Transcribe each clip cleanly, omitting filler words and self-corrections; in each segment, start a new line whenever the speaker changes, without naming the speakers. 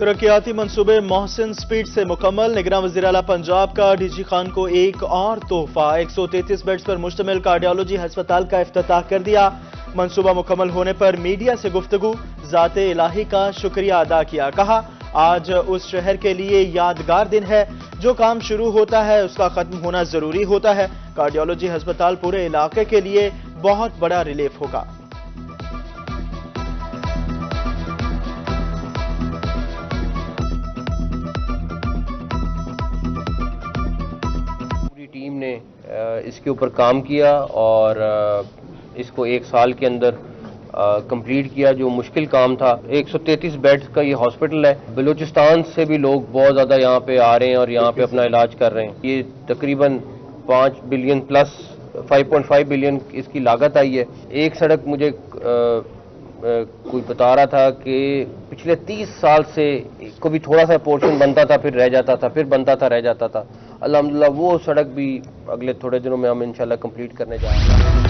तरक्याती मंसूबे मोहसिन स्पीड से मुकम्मल। निगरान वज़ीर आला पंजाब का डीजी खान को एक और तोहफा। 133 बेड्स पर मुश्तमिल कार्डियोलॉजी अस्पताल का इफ्तिताह कर दिया। मंसूबा मुकम्मल होने पर मीडिया से गुफ्तगू, ज़ाते इलाही का शुक्रिया अदा किया। कहा, आज उस शहर के लिए यादगार दिन है। जो काम शुरू होता है उसका खत्म होना जरूरी होता है। कार्डियोलॉजी अस्पताल पूरे इलाके के लिए बहुत बड़ा रिलीफ होगा।
टीम ने इसके ऊपर काम किया और इसको एक साल के अंदर कंप्लीट किया। जो मुश्किल काम था, 133 बेड्स का ये हॉस्पिटल है। बलूचिस्तान से भी लोग बहुत ज़्यादा यहाँ पे आ रहे हैं और यहाँ पे अपना इलाज कर रहे हैं। ये तकरीबन 5 बिलियन प्लस 5.5 बिलियन इसकी लागत आई है। एक सड़क मुझे कोई बता रहा था कि पिछले 30 साल से कभी थोड़ा सा पोर्शन बनता था, फिर रह जाता था, फिर बनता था, रह जाता था। अल्हम्दुलिल्लाह वो सड़क भी अगले थोड़े दिनों में हम इंशाल्लाह कंप्लीट करने जा रहे हैं।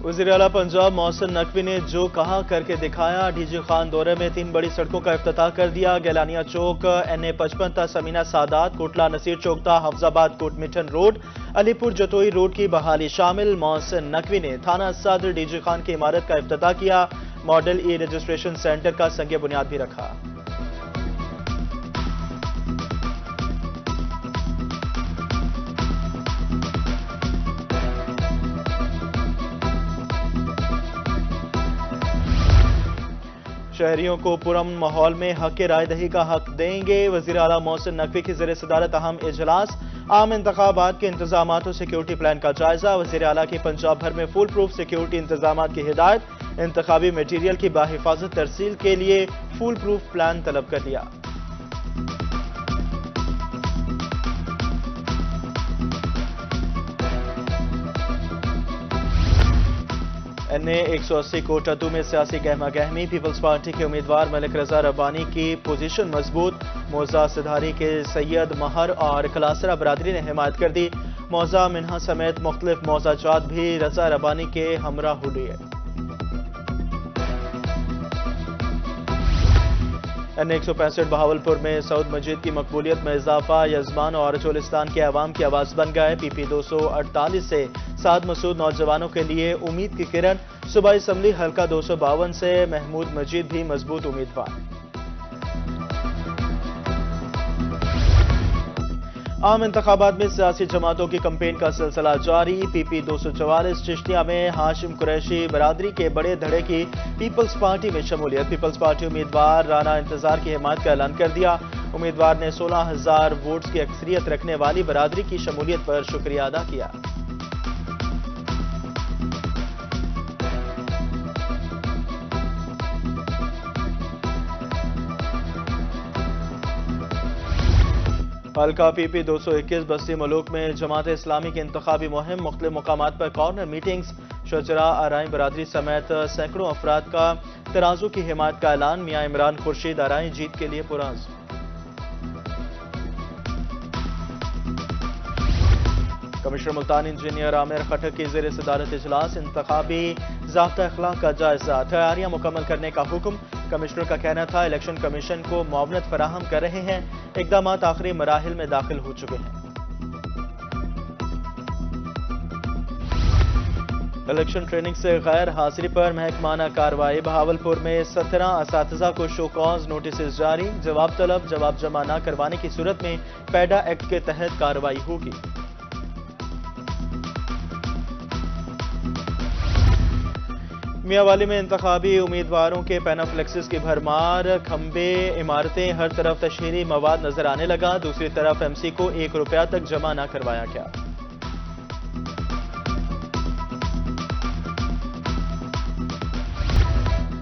वज़ीर आला पंजाब मोहसिन नकवी ने जो कहा करके दिखाया। डीजी खान दौरे में 3 बड़ी सड़कों का इफ्तिताह कर दिया। गैलानिया चौक NA55 था, समीना सादात, कोटला नसीर चौक था, हफ्जाबाद कोटमिठन रोड, अलीपुर जतोई रोड की बहाली शामिल। मोहसिन नकवी ने थाना सदर डीजी खान की इमारत का इफ्तिताह किया। मॉडल रजिस्ट्रेशन सेंटर का संग बुनियाद भी रखा। शहरियों को पुरअमन माहौल में हक राय दही का हक देंगे। वज़ीर आला मोहसिन नकवी की ज़ेर सदारत अहम इजलास। आम इंतखाबात के इंतजामात सिक्योरिटी प्लान का जायजा। वज़ीर आला की पंजाब भर में फुल प्रूफ सिक्योरिटी इंतजामात की हिदायत। इंतखाबी मटीरियल की बाहिफाजत तरसील के लिए फुल प्रूफ प्लान तलब कर लिया। NA 180 कोटा 2 में सियासी गहमा गहमी। पीपल्स पार्टी के उम्मीदवार मलिक रजा रब्बानी की पोजीशन मजबूत। मौजा सिधारी के सैयद महर और कलासरा बरादरी ने हिमायत कर दी। मौजा मिन्हा समेत मुख्तलिफ मौजाजात भी रजा रब्बानी के हमरा हुई है। NA 165 बहावलपुर में सऊद मजीद की मकबूलियत में इजाफा। यजमान और चोलिस्तान के अवाम की आवाज बन गए। PP 248 से साद मसूद नौजवानों के लिए उम्मीद की किरण। सूबाई असम्बली हल्का 252 से महमूद मजीद भी मजबूत उम्मीदवार। आम इंतखाबात में सियासी जमातों की कैंपेन का सिलसिला जारी। PP 244 चिश्तिया में हाशिम कुरैशी बरादरी के बड़े धड़े की पीपल्स पार्टी में शमूलियत। पीपल्स पार्टी उम्मीदवार राना इंतजार की हिमायत का ऐलान कर दिया। उम्मीदवार ने 16,000 वोट्स की अक्सरियत रखने वाली बरादरी की शमूलियत पर शुक्रिया अदा किया। हल्का PP 221 बस्ती मलूक में जमात इस्लामी की इंतखाबी मुहिम। मुख्तलिफ मकामात पर कॉर्नर मीटिंग्स। शजरा आराई बरादरी समेत सैकड़ों अफराद का तराजू की हिमायत का ऐलान। मियां इमरान खुर्शीद आराई जीत के लिए पुराज। कमिश्नर मुल्तान इंजीनियर आमिर खटक की ज़ेर सदारत इजलास। इंतखाबी ज़ाब्ता अखलाक का जायजा, तैयारियां मुकम्मल करने का हुक्म। कमिश्नर का कहना था इलेक्शन कमीशन को मुआवनत फराहम कर रहे हैं। इक़दामात आखिरी मराहिल में दाखिल हो चुके हैं। इलेक्शन ट्रेनिंग से गैर हाजिरी पर महकमाना कार्रवाई। बहावलपुर में 17 असातिज़ा को शो कॉज नोटिस जारी। जवाब तलब, जवाब जमा न करवाने की सूरत में पैडा एक्ट के तहत कार्रवाई होगी। मियांवाली में इंतखाबी उम्मीदवारों के पैनाफ्लेक्सिस की भरमार। खंबे, इमारतें, हर तरफ तशहीरी मवाद नजर आने लगा। दूसरी तरफ MC को ₹1 तक जमा न करवाया गया।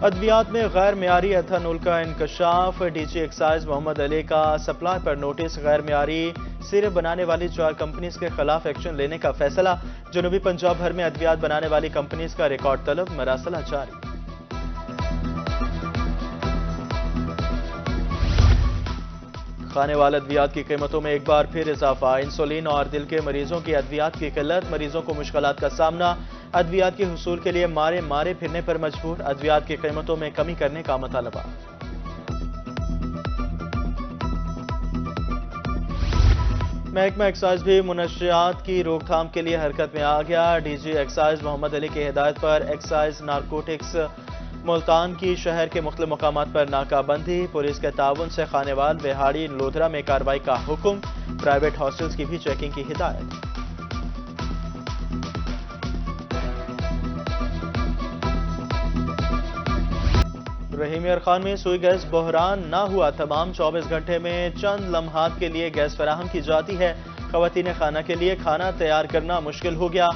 अद्वियात में गैर मियारी एथानॉल का इंकशाफ। DG एक्साइज मोहम्मद अली का सप्लाई पर नोटिस। गैर मियारी सिरप बनाने वाली 4 कंपनीज के खिलाफ एक्शन लेने का फैसला। जनूबी पंजाब भर में अद्वियात बनाने वाली कंपनीज का रिकॉर्ड तलब। मरासला जारी। खाने वाले अद्वियात की कीमतों में एक बार फिर इजाफा। इंसुलिन और दिल के मरीजों की अद्वियात की किल्लत। मरीजों को मुश्किलात का सामना। अद्वियात के हुसूल के लिए मारे फिरने पर मजबूर। अद्वियात की कीमतों में कमी करने का मुतालबा। محکمہ ایکسائز بھی منشیات کی روک تھام کے لیے حرکت میں آ گیا۔ ڈی جی ایکسائز محمد علی کی ہدایت پر ایکسائز نارکوٹکس ملتان کی شہر کے مختلف مقامات پر ناکہ بندی، پولیس کے تعاون سے خانیوال، وہاڑی، لودھرا میں کارروائی کا حکم، پرائیویٹ ہاسٹلز کی بھی چیکنگ کی ہدایت۔ رحیم یار خان میں سوئی گیس بحران نہ ہوا، تمام 24 گھنٹے میں چند لمحات کے لیے گیس فراہم کی جاتی ہے۔ خواتین خانہ کے لیے کھانا تیار کرنا مشکل ہو گیا،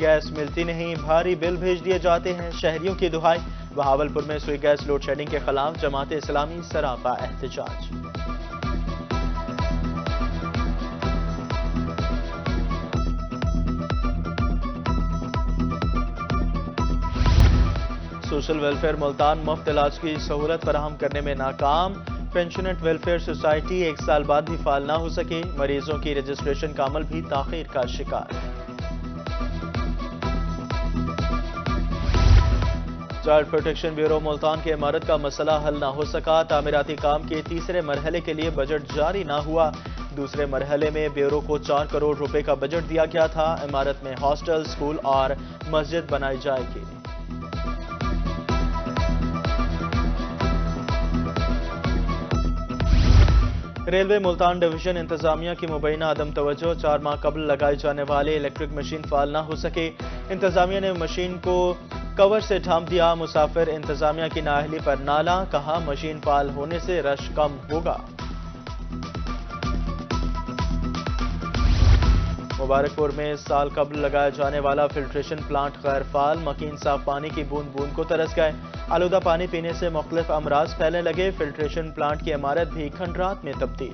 گیس ملتی نہیں، بھاری بل بھیج دیے جاتے ہیں، شہریوں کی دہائی۔ بہاولپور میں سوئی گیس لوڈ شیڈنگ کے خلاف جماعت اسلامی سراپا احتجاج۔ سوشل ویلفیئر ملتان مفت علاج کی سہولت فراہم کرنے میں ناکام، پینشنٹ ویلفیئر سوسائٹی 1 سال بعد بھی فعال نہ ہو سکی، مریضوں کی رجسٹریشن کا عمل بھی تاخیر کا شکار۔ چائلڈ پروٹیکشن بیورو ملتان کی عمارت کا مسئلہ حل نہ ہو سکا، تعمیراتی کام کے تیسرے مرحلے کے لیے بجٹ جاری نہ ہوا، دوسرے مرحلے میں بیورو کو 4 کروڑ روپے کا بجٹ دیا گیا تھا، عمارت میں ہاسٹل، سکول اور مسجد بنائی جائے گی۔ ریلوے ملتان ڈویژن انتظامیہ کی مبینہ عدم توجہ، 4 ماہ قبل لگائے جانے والے الیکٹرک مشین فعال نہ ہو سکے، انتظامیہ نے مشین کو کور سے ڈھانپ دیا، مسافر انتظامیہ کی نااہلی پر نالا، کہا مشین فعال ہونے سے رش کم ہوگا۔ مبارک پور میں سال قبل لگایا جانے والا فلٹریشن پلانٹ غیر فعال، مکین صاف پانی کی بوند بوند کو ترس گئے، آلودہ پانی پینے سے مختلف امراض پھیلنے لگے، فلٹریشن پلانٹ کی عمارت بھی کھنڈرات میں تبدیل۔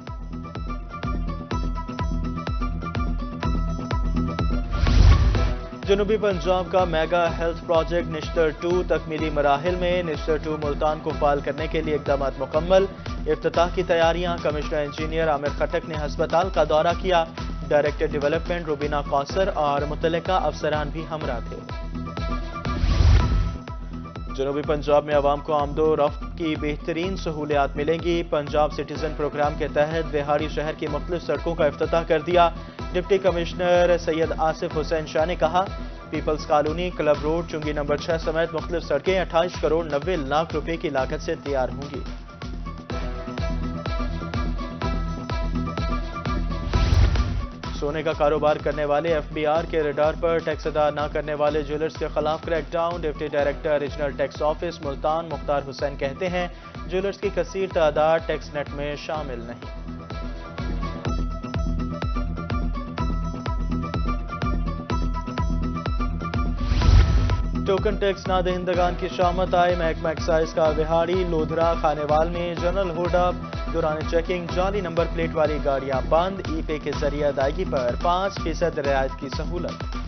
جنوبی پنجاب کا میگا ہیلتھ پروجیکٹ نشتر 2 تکمیلی مراحل میں، نشتر 2 ملتان کو فعال کرنے کے لیے اقدامات مکمل، افتتاح کی تیاریاں، کمشنر انجینئر عامر خٹک نے ہسپتال کا دورہ کیا، ڈائریکٹر ڈیولپمنٹ روبینہ کوثر اور متعلقہ افسران بھی ہمراہ تھے۔ جنوبی پنجاب میں عوام کو آمد و رفت کی بہترین سہولیات ملیں گی، پنجاب سٹیزن پروگرام کے تحت وہاڑی شہر کی مختلف سڑکوں کا افتتاح کر دیا، ڈپٹی کمشنر سید آصف حسین شاہ نے کہا، پیپلز کالونی، کلب روڈ، چنگی نمبر 6 سمیت مختلف سڑکیں 28 کروڑ 90 لاکھ روپے کی لاگت سے تیار ہوں گی۔ سونے کا کاروبار کرنے والے ایف بی آر کے ریڈار پر ٹیکس ادا نہ کرنے والے جیولرز کے خلاف crack down, deputy director regional tax office Multan Mukhtar Hussain کہتے ہیں جیولرز کی کثیر تعداد ٹیکس نیٹ میں شامل نہیں۔ ٹوکن ٹیکس نہ دہندگان کی شامت آئے، محکمہ ایکسائز کا وہاڑی، لودھرا، خانیوال میں جنرل ہولڈ اپ، دوران چیکنگ جعلی نمبر پلیٹ والی گاڑیاں بند، ای پے کے ذریعے ادائیگی پر 5% رعایت کی سہولت۔